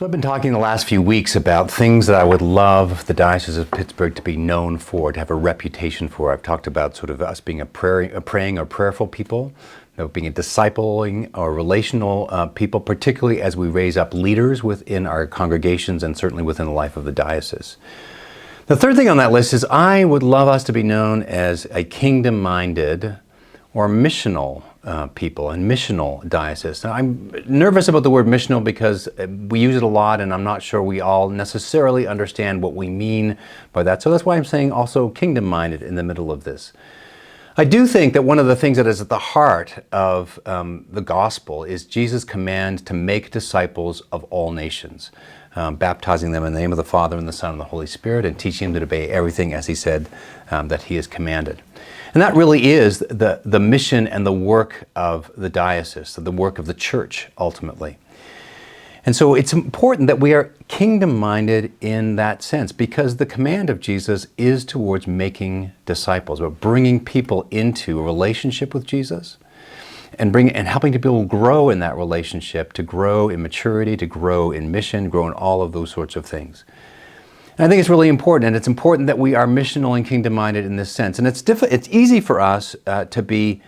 So I've been talking the last few weeks about things that I would love the Diocese of Pittsburgh to be known for, to have a reputation for. I've talked about sort of us being a praying or prayerful people, being a discipling or relational people, particularly as we raise up leaders within our congregations and certainly within the life of the diocese. The third thing on that list is I would love us to be known as a kingdom-minded or missional people and missional diocese. Now, I'm nervous about the word missional because we use it a lot and I'm not sure we all necessarily understand what we mean by that. So that's why I'm saying also kingdom-minded in the middle of this. I do think that one of the things that is at the heart of the gospel is Jesus' command to make disciples of all nations, baptizing them in the name of the Father and the Son and the Holy Spirit and teaching them to obey everything as he said that he has commanded. And that really is the mission and the work of the diocese, the work of the church ultimately. And so it's important that we are kingdom-minded in that sense because the command of Jesus is towards making disciples, or bringing people into a relationship with Jesus and helping people grow in that relationship, to grow in maturity, to grow in mission, grow in all of those sorts of things. And I think it's really important, and it's important that we are missional and kingdom-minded in this sense. And it's easy for us to be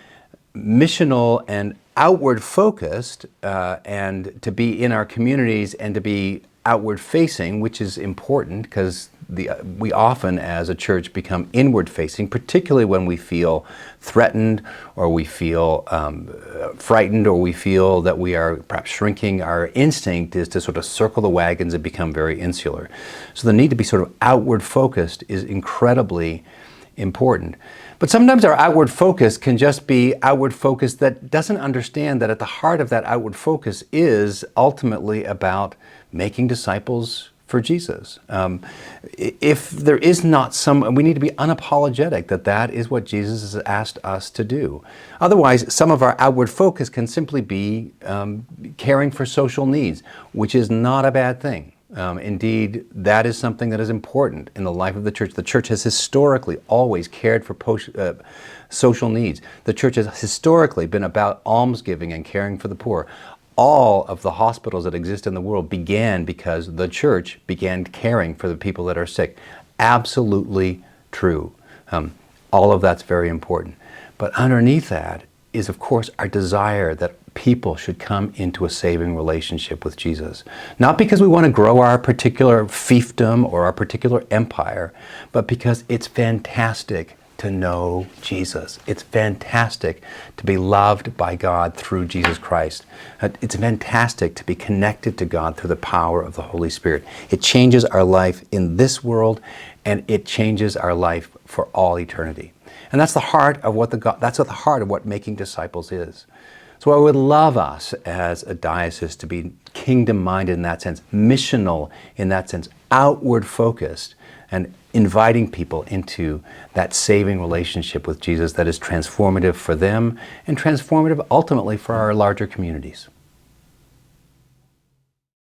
missional and outward-focused and to be in our communities and to be outward-facing, which is important because we often, as a church, become inward-facing, particularly when we feel threatened or we feel frightened or we feel that we are perhaps shrinking. Our instinct is to sort of circle the wagons and become very insular. So the need to be sort of outward-focused is incredibly important. But sometimes our outward focus can just be outward focus that doesn't understand that at the heart of that outward focus is ultimately about making disciples for Jesus. If there is not we need to be unapologetic that is what Jesus has asked us to do. Otherwise, some of our outward focus can simply be caring for social needs, which is not a bad thing. Indeed, that is something that is important in the life of the church. The church has historically always cared for social needs. The church has historically been about almsgiving and caring for the poor. All of the hospitals that exist in the world began because the church began caring for the people that are sick. Absolutely true. All of that's very important. But underneath that is, of course, our desire that people should come into a saving relationship with Jesus. Not because we want to grow our particular fiefdom or our particular empire, but because it's fantastic to know Jesus. It's fantastic to be loved by God through Jesus Christ. It's fantastic to be connected to God through the power of the Holy Spirit. It changes our life in this world, and it changes our life for all eternity. And that's the heart of what making disciples is. So I would love us as a diocese to be kingdom-minded in that sense, missional in that sense, outward-focused, and inviting people into that saving relationship with Jesus that is transformative for them and transformative ultimately for our larger communities.